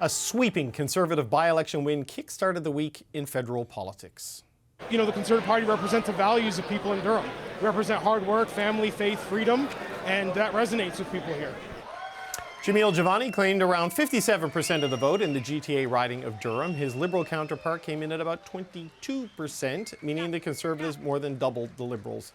A sweeping Conservative by-election win kick-started the week in federal politics. You know, the Conservative Party represents the values of people in Durham. We represent hard work, family, faith, freedom, and that resonates with people here. Jamil Javani claimed around 57% of the vote in the GTA riding of Durham. His Liberal counterpart came in at about 22%, meaning the Conservatives more than doubled the Liberals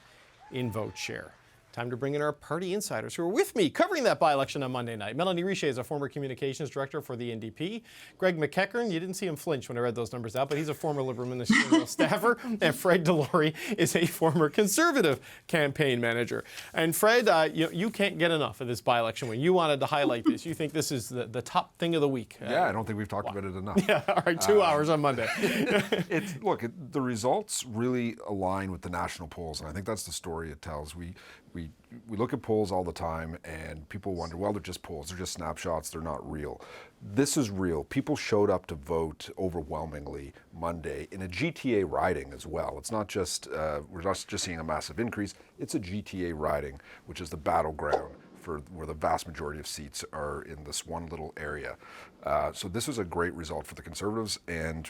in vote share. Time to bring in our party insiders who are with me covering that by-election on Monday night. Melanie Richer is a former communications director for the NDP. Greg McEachern, you didn't see him flinch when I read those numbers out, but he's a former Liberal ministerial staffer. And Fred Delory is a former Conservative campaign manager. And Fred, you can't get enough of this by-election win. You wanted to highlight this. You think this is the top thing of the week. Yeah, I don't think we've talked about it enough. Yeah, all right, 2 hours on Monday. The results really align with the national polls, and I think that's the story it tells. We look at polls all the time, and people wonder, well, they're just polls, they're just snapshots, they're not real. This is real. People showed up to vote overwhelmingly Monday in a GTA riding as well. It's not just, we're not just seeing a massive increase, it's a GTA riding, which is the battleground for where the vast majority of seats are in this one little area. So this was a great result for the Conservatives, and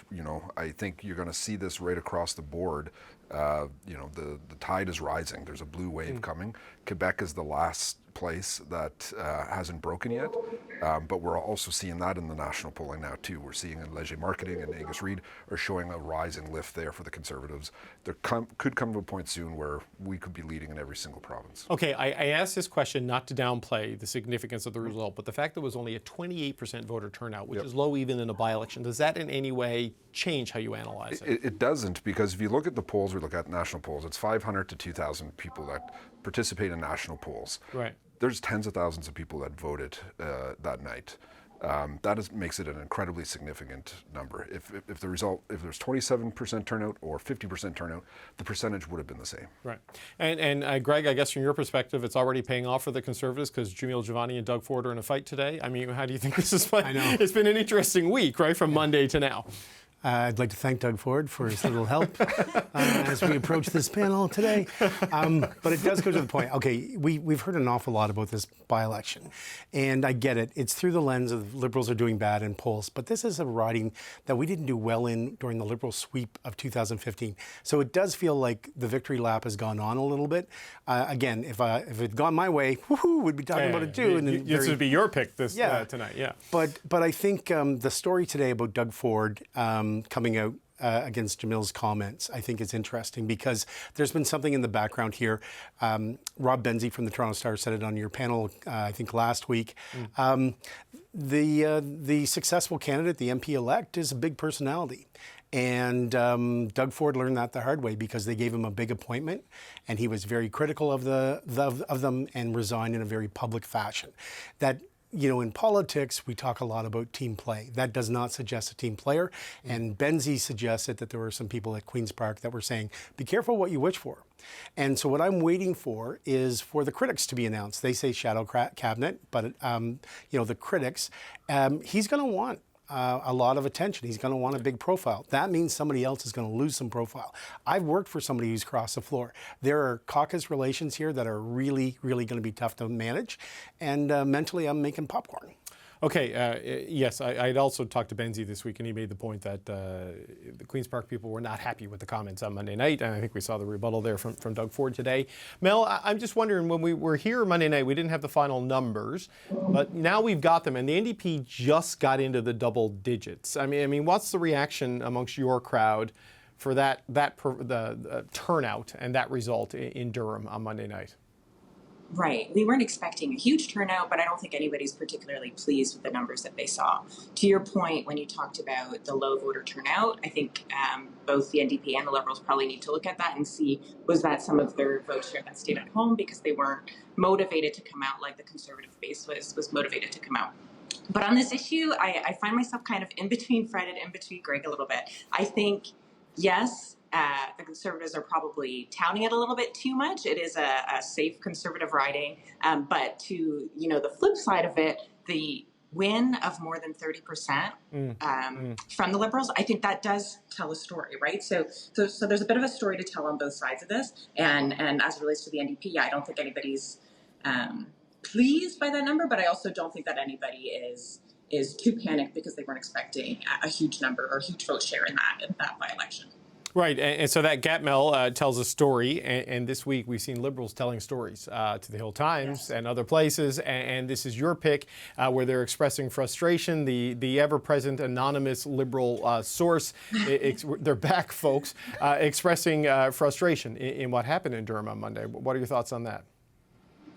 I think you're going to see this right across the board. The tide is rising. There's a blue wave coming. Quebec is the last place that hasn't broken yet, but we're also seeing that in the national polling now too. We're seeing in Leger Marketing and Angus Reid are showing a rising lift there for the Conservatives. There could come to a point soon where we could be leading in every single province. Okay, I asked this question not to downplay the significance of the result, but the fact that it was only a 28% voter turnout, which is low even in a by-election, does that in any way change how you analyze it? It doesn't, because if you look at the polls, we look at national polls, it's 500 to 2,000 people that participate in national polls. Right. There's tens of thousands of people that voted that night. Makes it an incredibly significant number. If there's 27% turnout or 50% turnout, the percentage would have been the same. Right. And Greg, I guess from your perspective, it's already paying off for the Conservatives because Jamil Javani and Doug Ford are in a fight today. I mean, how do you think this is playing? I know. It's been an interesting week, right, from Monday to now. I'd like to thank Doug Ford for his little help as we approach this panel today. But it does go to the point. Okay, we've heard an awful lot about this by-election, and I get it. It's through the lens of Liberals are doing bad in polls, but this is a riding that we didn't do well in during the Liberal sweep of 2015. So it does feel like the victory lap has gone on a little bit. Again, if it had gone my way, woohoo, we'd be talking about it too. This would be your pick tonight, yeah. But I think the story today about Doug Ford coming out against Jamil's comments, I think is interesting because there's been something in the background here. Rob Benzie from the Toronto Star said it on your panel, I think last week. The successful candidate, the MP-elect, is a big personality. And Doug Ford learned that the hard way because they gave him a big appointment, and he was very critical of them and resigned in a very public fashion. That, in politics, we talk a lot about team play. That does not suggest a team player. And Benzie suggested that there were some people at Queen's Park that were saying, be careful what you wish for. And so what I'm waiting for is for the critics to be announced. They say shadow cabinet, but, the critics, he's going to want a lot of attention. He's going to want a big profile. That means somebody else is going to lose some profile. I've worked for somebody who's crossed the floor. There are caucus relations here that are really, really going to be tough to manage. And mentally, I'm making popcorn. Okay, yes, I'd also talked to Benzie this week, and he made the point that the Queen's Park people were not happy with the comments on Monday night, and I think we saw the rebuttal there from Doug Ford today. Mel, I'm just wondering, when we were here Monday night, we didn't have the final numbers, but now we've got them, and the NDP just got into the double digits. I mean, what's the reaction amongst your crowd for the turnout and that result in Durham on Monday night? Right. We weren't expecting a huge turnout, but I don't think anybody's particularly pleased with the numbers that they saw. To your point, when you talked about the low voter turnout, I think both the NDP and the Liberals probably need to look at that and see, was that some of their vote share that stayed at home because they weren't motivated to come out like the Conservative base was motivated to come out. But on this issue, I find myself kind of in between Fred and in between Greg a little bit. I think, yes, the Conservatives are probably touting it a little bit too much. It is a safe Conservative riding. But to, the flip side of it, the win of more than 30% from the Liberals, I think that does tell a story, right? So there's a bit of a story to tell on both sides of this. And as it relates to the NDP, I don't think anybody's pleased by that number, but I also don't think that anybody is is too panicked because they weren't expecting a huge number or a huge vote share in that by-election. Right, and so that gap, Mel, tells a story, and this week we've seen Liberals telling stories to the Hill Times and other places, and this is your pick where they're expressing frustration. The ever-present anonymous Liberal source, they're back, folks, expressing frustration in what happened in Durham on Monday. What are your thoughts on that?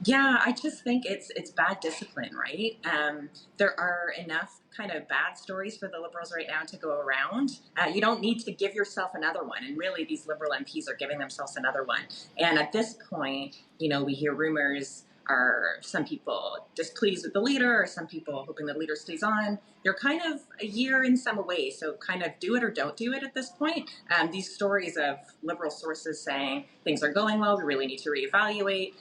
Yeah, I just think it's bad discipline, right? There are enough kind of bad stories for the Liberals right now to go around. You don't need to give yourself another one. And really, these Liberal MPs are giving themselves another one. And at this point, we hear rumors, are some people displeased with the leader, or some people hoping the leader stays on. You're kind of a year in some way, so kind of do it or don't do it at this point. These stories of Liberal sources saying things are going well, we really need to reevaluate,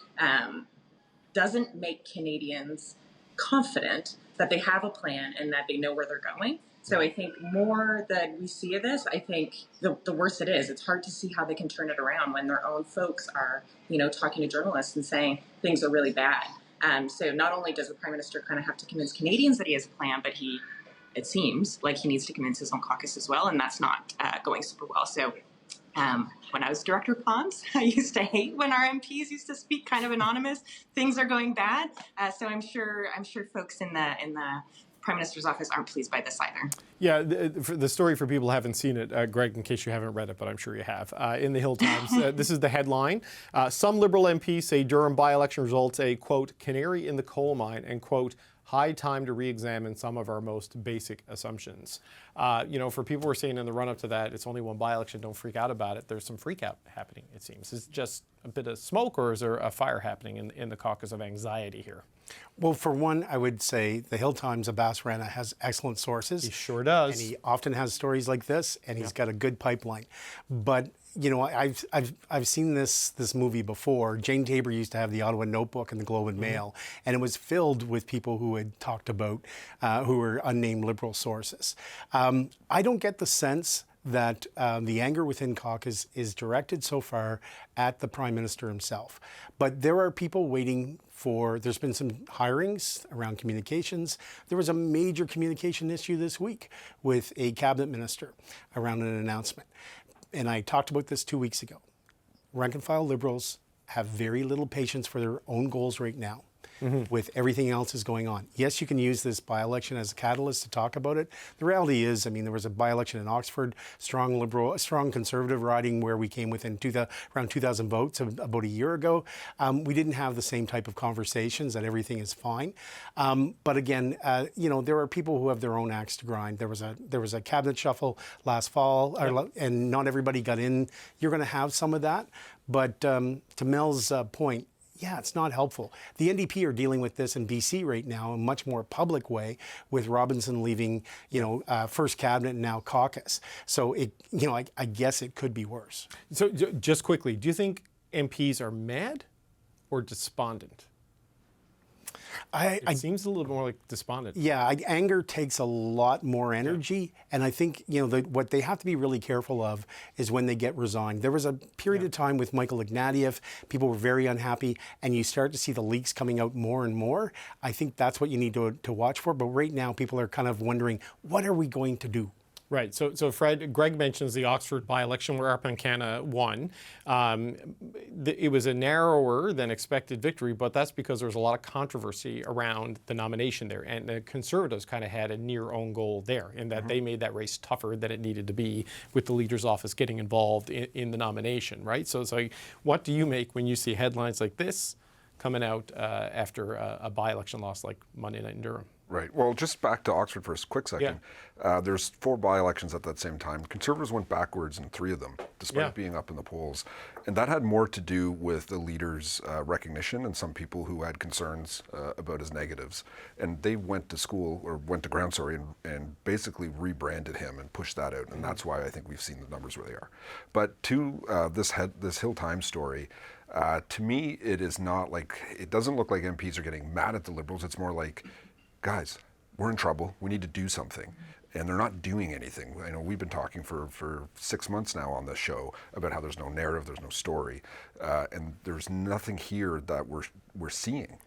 doesn't make Canadians confident that they have a plan and that they know where they're going. So I think more that we see of this, I think the worse it is. It's hard to see how they can turn it around when their own folks are, talking to journalists and saying things are really bad. So not only does the Prime Minister kind of have to convince Canadians that he has a plan, but it seems like he needs to convince his own caucus as well, and that's not going super well. So when I was director of comms, I used to hate when our MPs used to speak kind of anonymous. Things are going bad, so I'm sure folks in the Prime Minister's office aren't pleased by this either. Yeah, the story for people who haven't seen it, Greg, in case you haven't read it, but I'm sure you have, in the Hill Times, this is the headline. Some Liberal MPs say Durham by-election results a, quote, canary in the coal mine, and, quote, high time to re-examine some of our most basic assumptions. For people who are saying in the run-up to that, it's only one by-election, don't freak out about it. There's some freak out happening, it seems. Is it just a bit of smoke, or is there a fire happening in the caucus of anxiety here? Well, for one, I would say the Hill Times, Abbas Rana has excellent sources. He sure does. And he often has stories like this, and he's got a good pipeline. But I've seen this movie before. Jane Tabor used to have the Ottawa Notebook and the Globe and Mail, and it was filled with people who had talked about who were unnamed Liberal sources. I don't get the sense that the anger within caucus is directed so far at the Prime Minister himself. But there are people waiting there's been some hirings around communications. There was a major communication issue this week with a cabinet minister around an announcement. And I talked about this 2 weeks ago. Rank and file Liberals have very little patience for their own goals right now. With everything else is going on. Yes, you can use this by-election as a catalyst to talk about it. The reality is, there was a by-election in Oxford, strong Conservative riding where we came within around 2,000 votes about a year ago. We didn't have the same type of conversations that everything is fine. But again, there are people who have their own axe to grind. There was a cabinet shuffle last fall, and not everybody got in. You're going to have some of that. But to Mel's point, yeah, it's not helpful. The NDP are dealing with this in BC right now in a much more public way, with Robinson leaving, first cabinet and now caucus. So I guess it could be worse. So just quickly, do you think MPs are mad or despondent? It seems a little bit more like despondent. Yeah, anger takes a lot more energy, and I think what they have to be really careful of is when they get resigned. There was a period of time with Michael Ignatieff, people were very unhappy, and you start to see the leaks coming out more and more. I think that's what you need to watch for. But right now, people are kind of wondering, what are we going to do? Right. So Fred, Greg mentions the Oxford by-election where Arpancana won. It was a narrower than expected victory, but that's because there was a lot of controversy around the nomination there. And the Conservatives kind of had a near own goal there in that they made that race tougher than it needed to be, with the leader's office getting involved in the nomination, right? So it's like, what do you make when you see headlines like this coming out after a by-election loss like Monday night in Durham? Right. Well, just back to Oxford for a quick second. There's 4 by-elections at that same time. Conservatives went backwards in 3 of them, despite being up in the polls. And that had more to do with the leader's recognition and some people who had concerns about his negatives. And they went to ground, and basically rebranded him and pushed that out. And that's why I think we've seen the numbers where they are. But to this Hill Times story, to me, it doesn't look like MPs are getting mad at the Liberals. It's more like, guys, we're in trouble. We need to do something. And they're not doing anything. We've been talking for 6 months now on this show about how there's no narrative, there's no story, and there's nothing here that we're seeing.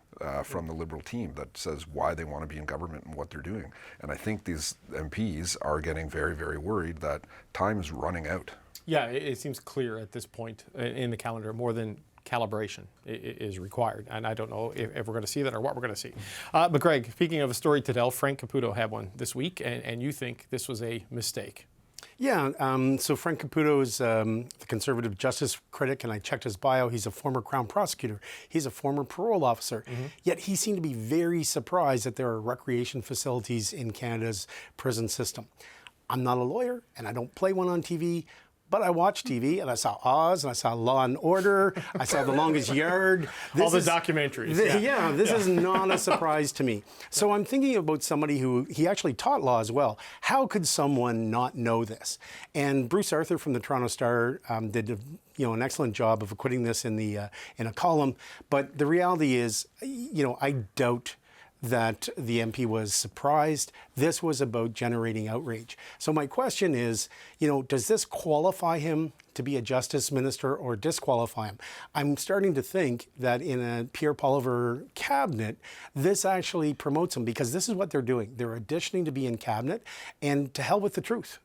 from the Liberal team that says why they want to be in government and what they're doing. And I think these MPs are getting very, very worried that time is running out. Yeah, it seems clear at this point in the calendar more than calibration is required. And I don't know if we're going to see that or what we're going to see. But Greg, speaking of a story to tell, Frank Caputo had one this week, and you think this was a mistake. Yeah, so Frank Caputo is the conservative justice critic, and I checked his bio. He's a former Crown prosecutor. He's a former parole officer. Yet he seemed to be very surprised that there are recreation facilities in Canada's prison system. I'm not a lawyer, and I don't play one on TV, but I watch TV, and I saw Oz, and I saw Law and Order, I saw The Longest Yard. All the documentaries. This is not a surprise to me. So I'm thinking about somebody who, he actually taught law as well. How could someone not know this? And Bruce Arthur from the Toronto Star did an excellent job of acquitting this in a column. But the reality is, I doubt that the MP was surprised. This was about generating outrage. So my question is, does this qualify him to be a justice minister or disqualify him? I'm starting to think that in a Pierre Poilievre cabinet, this actually promotes him, because this is what they're doing. They're auditioning to be in cabinet, and to hell with the truth.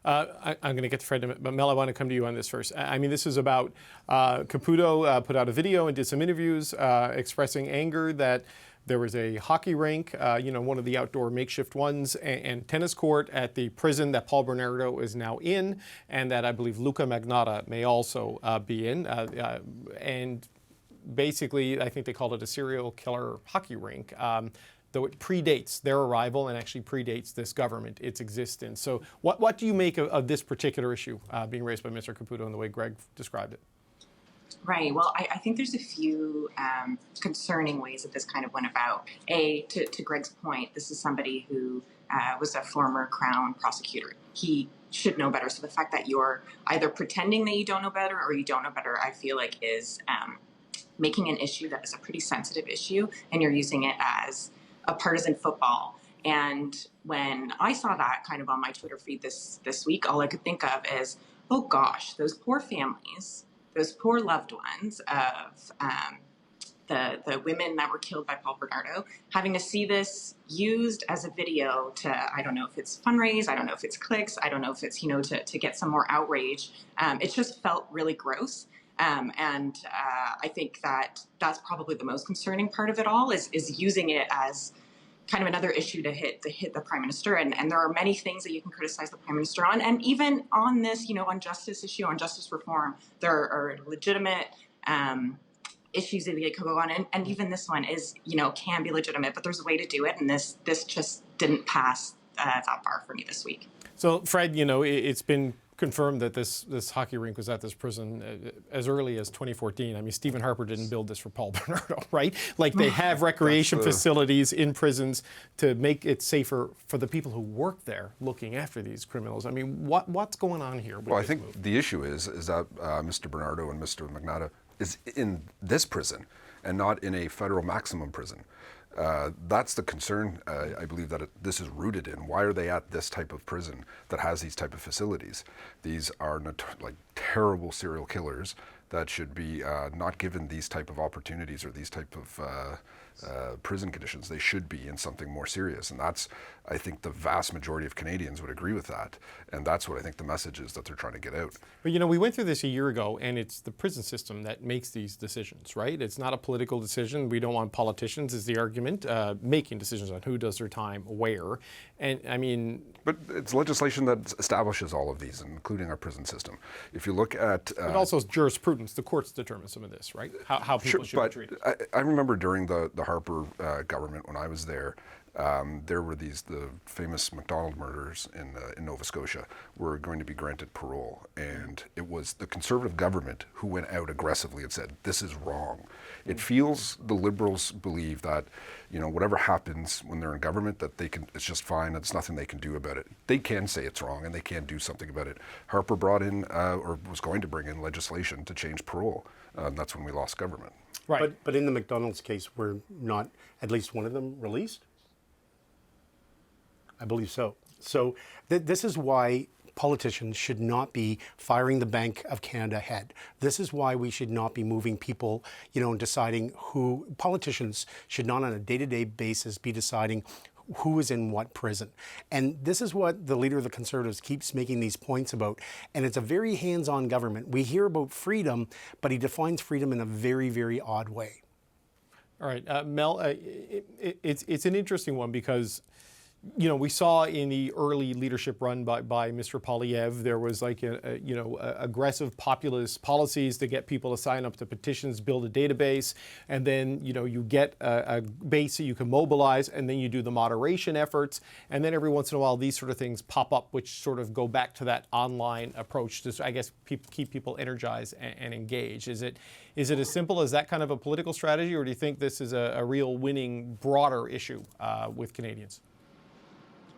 I'm going to get to Fred in a minute, but Mel, I want to come to you on this first. I mean, this is about Caputo put out a video and did some interviews expressing anger that there was a hockey rink, one of the outdoor makeshift ones, and tennis court at the prison that Paul Bernardo is now in, and that I believe Luca Magnotta may also be in. And basically, I think they called it a serial killer hockey rink. Though it predates their arrival and actually predates this government, its existence. So what do you make of this particular issue being raised by Mr. Caputo in the way Greg described it? Right. Well, I think there's a few concerning ways that this kind of went about. To Greg's point, this is somebody who was a former Crown prosecutor. He should know better. So the fact that you're either pretending that you don't know better or you don't know better, I feel like is making an issue that is a pretty sensitive issue, and you're using it as a partisan football. And when I saw that kind of on my Twitter feed this week, all I could think of is, oh gosh, those poor families, those poor loved ones of the women that were killed by Paul Bernardo, having to see this used as a video to, I don't know if it's fundraise, I don't know if it's clicks, I don't know if it's, to get some more outrage. It just felt really gross. I think that that's probably the most concerning part of it all is using it as kind of another issue to hit the Prime Minister. And there are many things that you can criticize the Prime Minister on. And even on this, on justice issue, on justice reform, there are legitimate issues that could go on. And even this one is, can be legitimate, but there's a way to do it. And this just didn't pass that bar for me this week. So, Fred, it's been confirmed that this hockey rink was at this prison as early as 2014. I mean, Stephen Harper didn't build this for Paul Bernardo, right? Like, they have recreation facilities in prisons to make it safer for the people who work there looking after these criminals. I mean, what's going on here? Well, I think the issue is that Mr. Bernardo and Mr. Magnotta is in this prison and not in a federal maximum prison. That's the concern, I believe, that this is rooted in. Why are they at this type of prison that has these type of facilities? These are terrible serial killers that should be not given these type of opportunities or these type of prison conditions. They should be in something more serious. And that's, I think, the vast majority of Canadians would agree with that. And that's what I think the message is that they're trying to get out. But we went through this a year ago, and it's the prison system that makes these decisions, right? It's not a political decision. We don't want politicians, is the argument, making decisions on who does their time where. And I mean... But it's legislation that establishes all of these, including our prison system. If you look at... But also jurisprudence. The courts determine some of this, right? How people should be treated. I remember during the Harper government, when I was there were the famous MacDonald murders in Nova Scotia were going to be granted parole. And it was the Conservative government who went out aggressively and said, this is wrong. It feels the Liberals believe that, whatever happens when they're in government, that it's just fine, it's nothing they can do about it. They can say it's wrong and they can do something about it. Harper brought in, or was going to bring in legislation to change parole. That's when we lost government. Right. But in the McDonald's case, were not at least one of them released? I believe so. So this is why politicians should not be firing the Bank of Canada head. This is why we should not be moving people, and deciding who, politicians should not on a day-to-day basis be deciding who is in what prison. And this is what the leader of the Conservatives keeps making these points about. And it's a very hands-on government. We hear about freedom, but he defines freedom in a very, very odd way. All right, Mel, it's an interesting one because, we saw in the early leadership run by Mr. Poilievre, there was like aggressive populist policies to get people to sign up to petitions, build a database, and then you get a base that you can mobilize, and then you do the moderation efforts, and then every once in a while these sort of things pop up, which sort of go back to that online approach to, I guess, keep people energized and engaged. Is it as simple as that kind of a political strategy, or do you think this is a real winning, broader issue with Canadians?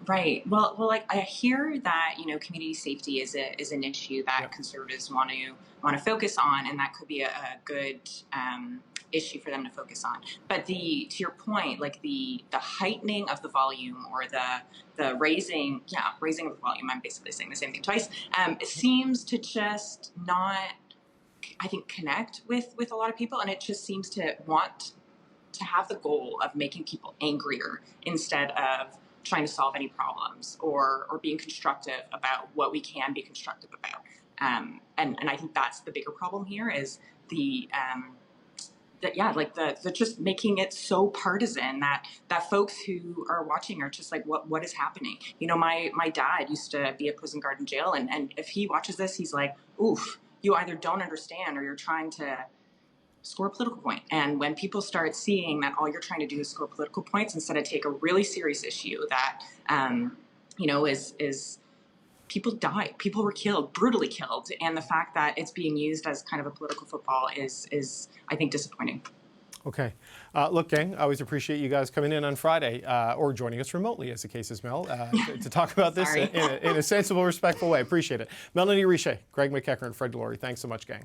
Right. Well, like I hear that community safety is an issue that Conservatives want to focus on, and that could be a good issue for them to focus on. But to your point, like the heightening of the volume or the raising of the volume, I'm basically saying the same thing twice. It seems to just not, I think, connect with a lot of people, and it just seems to want to have the goal of making people angrier instead of trying to solve any problems or being constructive about what we can be constructive about. And I think that's the bigger problem here is the just making it so partisan that folks who are watching are just like, what is happening? My dad used to be a prison guard in jail, and if he watches this, he's like, oof, you either don't understand or you're trying to score a political point. And when people start seeing that all you're trying to do is score political points instead of take a really serious issue that, is people died, people were killed, brutally killed. And the fact that it's being used as kind of a political football is I think, disappointing. Okay. Look, gang, I always appreciate you guys coming in on Friday or joining us remotely, as the case is, Mel, to talk about this in a sensible, respectful way. Appreciate it. Melanie Richer, Greg McEachern, and Fred Delory, thanks so much, gang.